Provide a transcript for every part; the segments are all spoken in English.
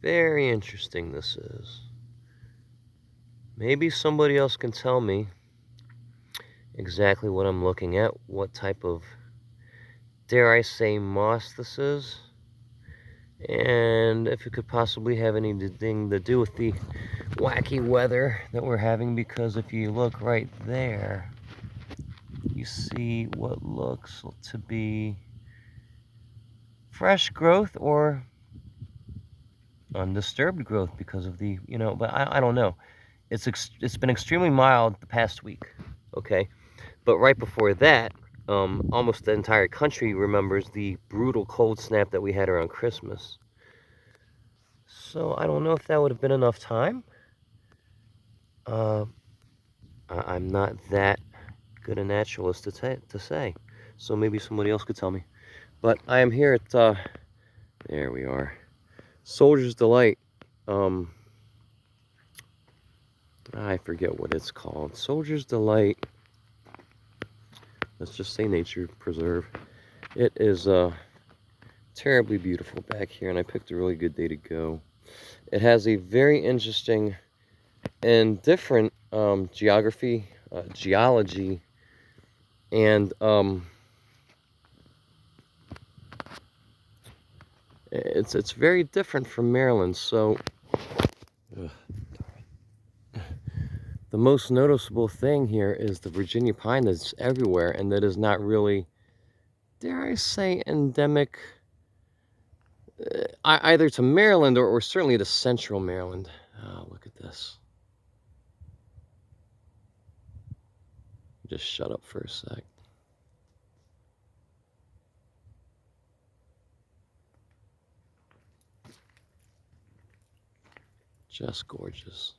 Very interesting this is. Maybe somebody else can tell me exactly what I'm looking at, what type of, dare I say, moss this is, and if it could possibly have anything to do with the wacky weather that we're having, because if you look right there, you see what looks to be fresh growth or undisturbed growth because of the, but I don't know. It's been extremely mild the past week, okay? But right before that, almost the entire country remembers the brutal cold snap that we had around Christmas. So I don't know if that would have been enough time. I'm not that good a naturalist to say. So maybe somebody else could tell me. But I am here at, there we are, Soldier's Delight. I forget what it's called. Soldier's Delight. Let's just say Nature Preserve. It is terribly beautiful back here, and I picked a really good day to go. It has a very interesting and different geology, and it's very different from Maryland. So the most noticeable thing here is the Virginia pine that's everywhere, and that is not really, dare I say, endemic either to Maryland or certainly to central Maryland. Oh, look at this. Just shut up for a sec. Just gorgeous.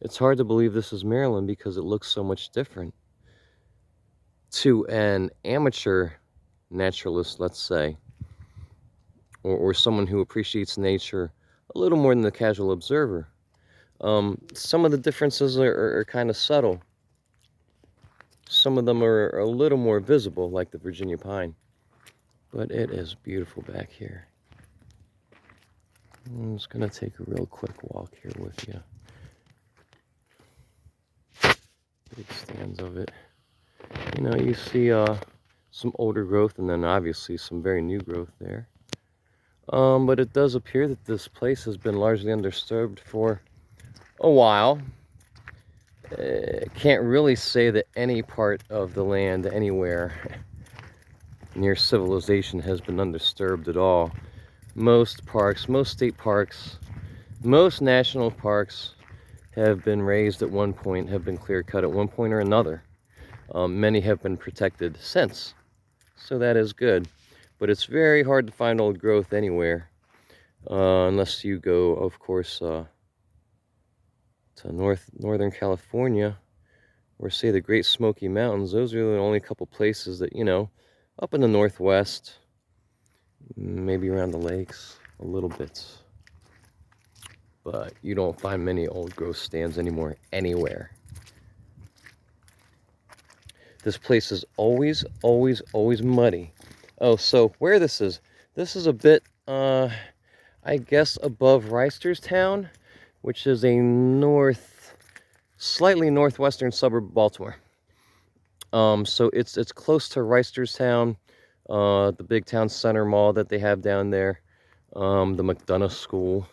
It's hard to believe this is Maryland because it looks so much different. To an amateur naturalist, let's say, or someone who appreciates nature a little more than the casual observer, some of the differences are kind of subtle. Some of them are a little more visible, like the Virginia pine. But it is beautiful back here. I'm just going to take a real quick walk here with you. Big stands of it. You see some older growth and then obviously some very new growth there. But it does appear that this place has been largely undisturbed for a while. Can't really say that any part of the land anywhere near civilization has been undisturbed at all. Most parks, most state parks, most national parks have been raised at one point, have been clear cut at one point or another. Many have been protected since, so that is good. But it's very hard to find old growth anywhere, unless you go, of course, to northern California, or say the Great Smoky Mountains. Those are the only couple places that, up in the northwest, maybe around the lakes, a little bit. But you don't find many old growth stands anymore anywhere. This place is always, always, always muddy. Oh, so where this is a bit, I guess, above Reisterstown, which is a slightly northwestern suburb of Baltimore. So it's close to Reisterstown, the big town center mall that they have down there, the McDonough School,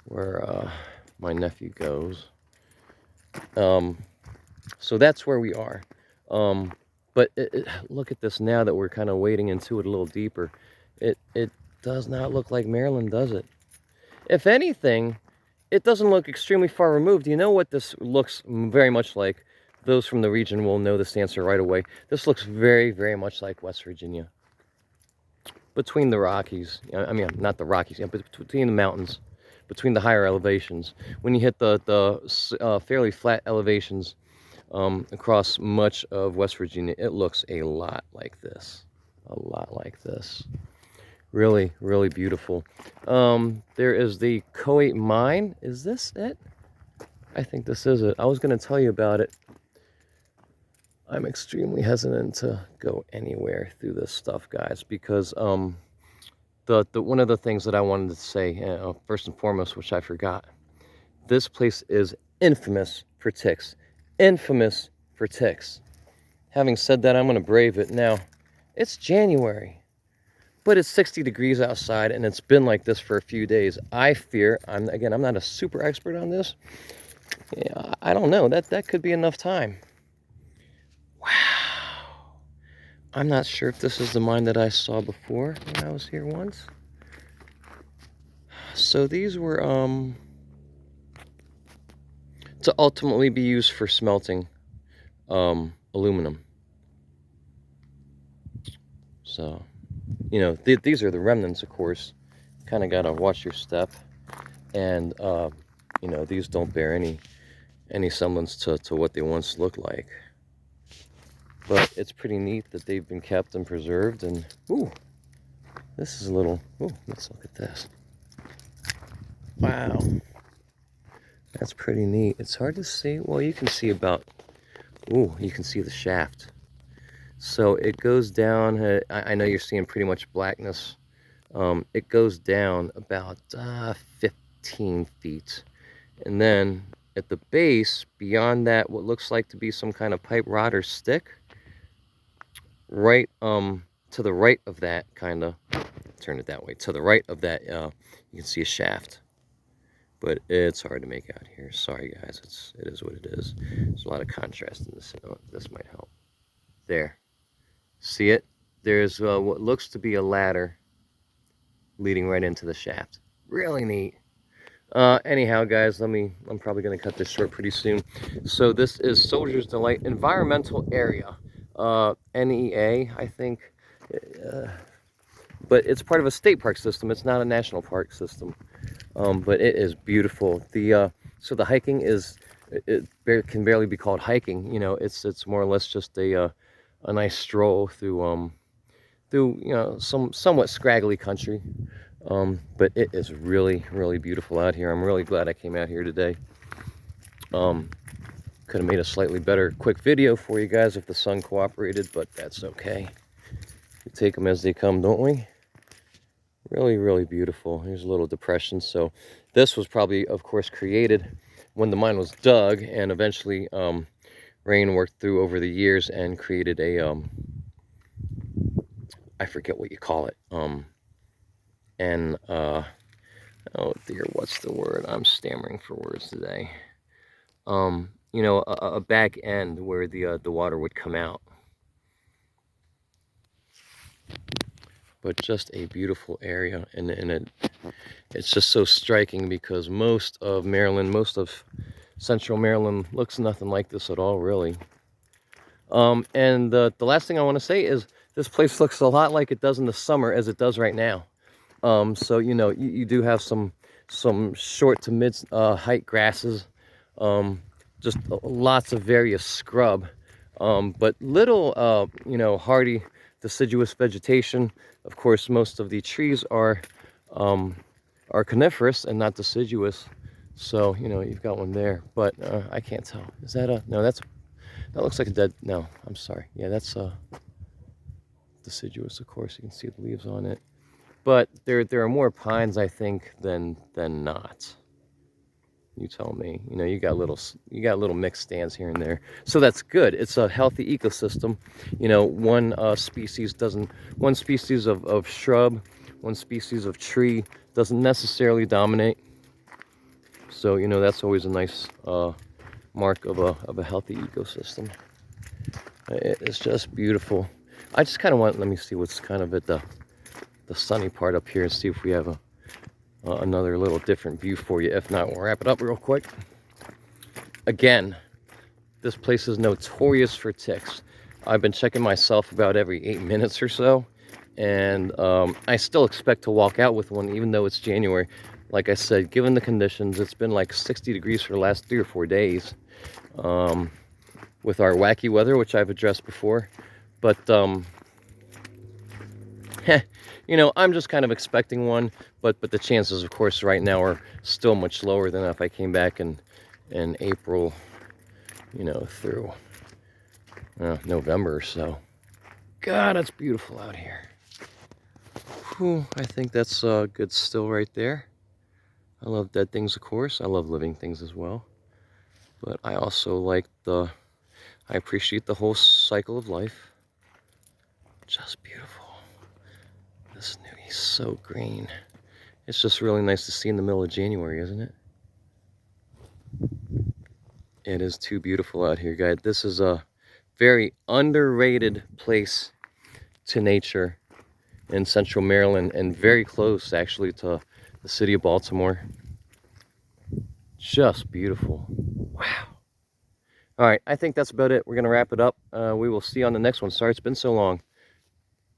where my nephew goes. So that's where we are. But look at this now that we're kind of wading into it a little deeper. It does not look like Maryland, does it? If anything, it doesn't look extremely far removed. You know what this looks very much like? Those from the region will know this answer right away. This looks very, very much like West Virginia. Between the Rockies, I mean, not the Rockies, but between the mountains, between the higher elevations. When you hit the fairly flat elevations, across much of West Virginia, it looks a lot like this. A lot like this. Really, really beautiful. There is the Coate Mine. Is this it? I think this is it. I was going to tell you about it. I'm extremely hesitant to go anywhere through this stuff, guys, because the one of the things that I wanted to say, first and foremost, which I forgot, this place is infamous for ticks. Infamous for ticks. Having said that, I'm going to brave it. Now, it's January, but it's 60 degrees outside, and it's been like this for a few days. I fear, I'm not a super expert on this. Yeah, I don't know. That could be enough time. Wow. I'm not sure if this is the mine that I saw before when I was here once. So these were to ultimately be used for smelting aluminum. So, you know, these are the remnants, of course. Kind of got to watch your step. And, you know, these don't bear any semblance to what they once looked like. But it's pretty neat that they've been kept and preserved. And, ooh, this is a little, ooh, let's look at this. Wow. That's pretty neat. It's hard to see. Well, you can see about, ooh, you can see the shaft. So it goes down, I know you're seeing pretty much blackness. It goes down about 15 feet. And then at the base, beyond that, what looks like to be some kind of pipe rod or stick, right to the right of that, kind of, turn it that way, to the right of that, you can see a shaft. But it's hard to make out here. Sorry, guys, it is what it is. There's a lot of contrast in this. This might help. There. See it? There's what looks to be a ladder leading right into the shaft. Really neat. Anyhow, guys, I'm probably going to cut this short pretty soon. So this is Soldier's Delight Environmental Area. NEA, I think. But it's part of a state park system. It's not a national park system. But it is beautiful. So the hiking is, it can barely be called hiking. You know, it's more or less just a nice stroll through you know, somewhat scraggly country. But it is really, really beautiful out here. I'm really glad I came out here today. Could have made a slightly better quick video for you guys if the sun cooperated, but that's okay. We take them as they come, don't we? Really, really beautiful. Here's a little depression. So this was probably, of course, created when the mine was dug, and eventually rain worked through over the years and created a I forget what you call it. Oh dear, what's the word? I'm stammering for words today. You know, a back end where the water would come out. But just a beautiful area, and it's just so striking because most of Maryland, most of Central Maryland looks nothing like this at all, really. And the last thing I want to say is this place looks a lot like it does in the summer as it does right now. So you know, you do have some short to mid height grasses, just lots of various scrub, but little you know, hardy deciduous vegetation. Of course, most of the trees are coniferous and not deciduous. So you know, you've got one there, but I can't tell. Is that a, no, that looks like a dead, no, I'm sorry. Yeah, that's deciduous, of course. You can see the leaves on it. But there are more pines, I think, than not. You tell me. You know, you got little mixed stands here and there, so that's good. It's a healthy ecosystem. You know, one species of shrub, one species of tree doesn't necessarily dominate. So you know, that's always a nice mark of a healthy ecosystem. It's just beautiful. I just kind of want, let me see what's kind of at the sunny part up here and see if we have another little different view for you. If not, we'll wrap it up real quick. Again, this place is notorious for ticks. I've been checking myself about every 8 minutes or so, and I still expect to walk out with one even though it's January. Like I said, given the conditions, it's been like 60 degrees for the last 3 or 4 days with our wacky weather, which I've addressed before. But you know, I'm just kind of expecting one, but the chances, of course, right now are still much lower than if I came back in April, you know, through November or so. God, it's beautiful out here. Whew, I think that's good still right there. I love dead things, of course. I love living things as well. But I also like I appreciate the whole cycle of life. Just beautiful. This NEA is so green. It's just really nice to see in the middle of January, isn't it? It is too beautiful out here, guys. This is a very underrated place to nature in central Maryland and very close actually to the city of Baltimore. Just beautiful. Wow. All right, I think that's about it. We're going to wrap it up. We will see you on the next one. Sorry it's been so long.